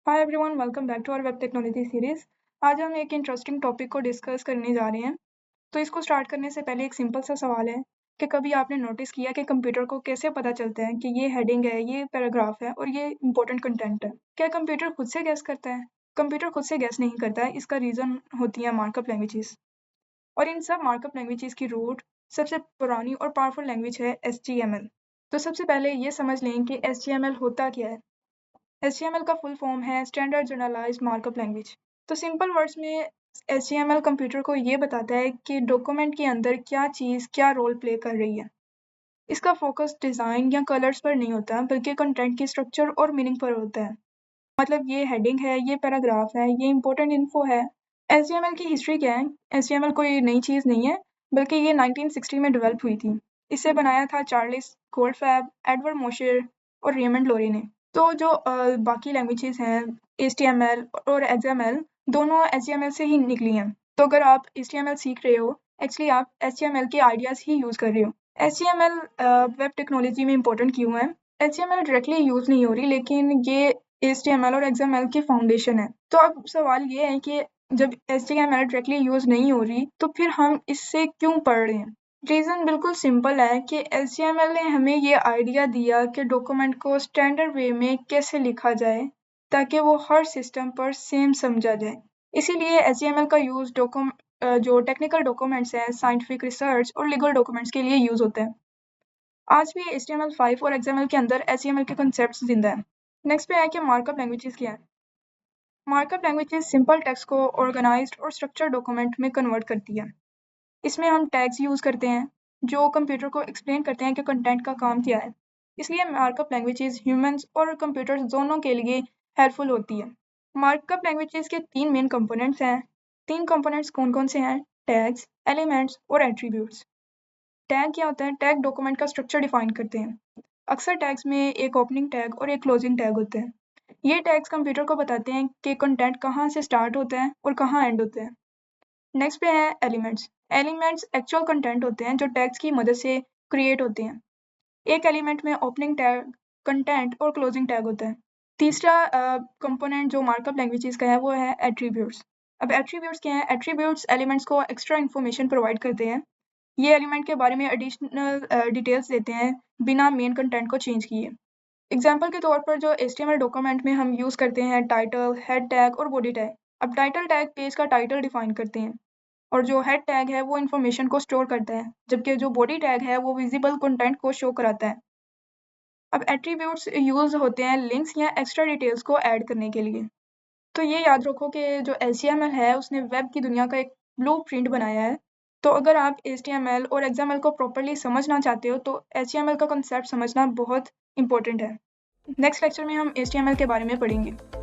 Hi everyone, welcome back to our web technology series. आज हम एक इंटरेस्टिंग टॉपिक को डिस्कस करने जा रहे हैं। तो इसको स्टार्ट करने से पहले एक सिंपल सा सवाल है कि कभी आपने नोटिस किया कि कंप्यूटर को कैसे पता चलता है कि ये हेडिंग है, ये पैराग्राफ है और ये इंपॉर्टेंट कंटेंट है। क्या कंप्यूटर खुद से गैस करता है? कंप्यूटर खुद से गैस नहीं करता है। इसका रीज़न होती है मार्कअप लैंग्वेजेस। और इन सब मार्कअप लैंग्वेजेस की रूट सबसे पुरानी और पावरफुल लैंग्वेज है HTML। तो सबसे पहले ये समझ लें कि HTML होता क्या है। HTML का फुल फॉर्म है स्टैंडर्ड जनरलाइज्ड मार्कअप लैंग्वेज। तो सिंपल वर्ड्स में HTML कंप्यूटर को ये बताता है कि डॉक्यूमेंट के अंदर क्या चीज़ क्या रोल प्ले कर रही है। इसका फोकस डिज़ाइन या कलर्स पर नहीं होता बल्कि कंटेंट की स्ट्रक्चर और मीनिंग पर होता है। मतलब ये हेडिंग है, ये पैराग्राफ है, ये इंपॉर्टेंट इन्फो है। HTML की हिस्ट्री क्या है? HTML कोई नई चीज़ नहीं है बल्कि ये 1960 में डेवलप हुई थी। इसे बनाया था चार्ल्स गोल्डफैब, एडवर्ड मोशर और रेमंड लोरी ने। तो जो बाकी लैंग्वेजेस हैं HTML और XML, दोनों HTML से ही निकली हैं। तो अगर आप HTML सीख रहे हो, एक्चुअली आप HTML के आइडियाज़ ही यूज़ कर रहे हो। HTML वेब टेक्नोलॉजी में इंपॉर्टेंट क्यों है? HTML डायरेक्टली यूज़ नहीं हो रही, लेकिन ये HTML और XML की फाउंडेशन है। तो अब सवाल ये है कि जब HTML डायरेक्टली यूज़ नहीं हो रही, तो फिर हम इससे क्यों पढ़ रहे हैं? रीज़न बिल्कुल सिंपल है कि HTML ने हमें ये आइडिया दिया कि डॉक्यूमेंट को स्टैंडर्ड वे में कैसे लिखा जाए ताकि वो हर सिस्टम पर सेम समझा जाए। इसीलिए HTML का यूज़ जो टेक्निकल डॉक्यूमेंट्स हैं, साइंटिफिक रिसर्च और लीगल डॉक्यूमेंट्स के लिए यूज़ होता है। आज भी HTML5 और XML के अंदर HTML के कंसेप्ट जिंदा हैं। नेक्स्ट पे है कि मार्कअप लैंग्वेजेस क्या है। मार्कअप लैंग्वेजेस सिंपल टेक्स्ट को ऑर्गेनाइज्ड और स्ट्रक्चर्ड डॉक्यूमेंट में कन्वर्ट करती है। इसमें हम टैग्स यूज़ करते हैं जो कंप्यूटर को एक्सप्लेन करते हैं कि कंटेंट का काम क्या है। इसलिए मार्कअप लैंग्वेजेस ह्यूमंस और कंप्यूटर्स दोनों के लिए हेल्पफुल होती है। मार्कअप लैंग्वेजेस के 3 मेन कंपोनेंट्स हैं। 3 कंपोनेंट्स कौन-कौन से हैं? टैग्स, एलिमेंट्स और एट्रीब्यूट्स। टैग क्या होता है? टैग डॉक्यूमेंट का स्ट्रक्चर डिफाइन करते हैं। अक्सर टैग्स में एक ओपनिंग टैग और एक क्लोजिंग टैग होते हैं। ये टैग्स कंप्यूटर को बताते हैं कि कंटेंट कहाँ से स्टार्ट होता है और कहाँ एंड होता है। नेक्स्ट पे है एलिमेंट्स। एलिमेंट्स एक्चुअल कंटेंट होते हैं जो टैग्स की मदद से क्रिएट होते हैं। एक एलिमेंट में ओपनिंग टैग, कंटेंट और क्लोजिंग टैग होता है। तीसरा कंपोनेंट जो मार्कअप लैंग्वेजेस का है वो है एट्रीब्यूट्स। अब एट्रीब्यूट्स क्या है? एट्रीब्यूट्स एलिमेंट्स को एक्स्ट्रा इन्फॉर्मेशन प्रोवाइड करते हैं। ये एलिमेंट के बारे में एडिशनल डिटेल्स देते हैं बिना मेन कंटेंट को चेंज किए। एग्जाम्पल के तौर पर जो HTML डॉक्यूमेंट में हम यूज़ करते हैं टाइटल, हेड टैग और बॉडी टैग। अब टाइटल टैग पेज का टाइटल डिफाइन करते हैं और जो हेड टैग है वो इन्फॉर्मेशन को स्टोर करता है, जबकि जो बॉडी टैग है वो विजिबल कंटेंट को शो कराता है। अब एट्रीब्यूट्स यूज़ होते हैं लिंक्स या एक्स्ट्रा डिटेल्स को ऐड करने के लिए। तो ये याद रखो कि जो HTML है उसने वेब की दुनिया का एक ब्लूप्रिंट बनाया है। तो अगर आप HTML और XML को प्रॉपर्ली समझना चाहते हो तो HTML का कंसेप्ट समझना बहुत इंपॉर्टेंट है। नेक्स्ट लेक्चर में हम HTML के बारे में पढ़ेंगे।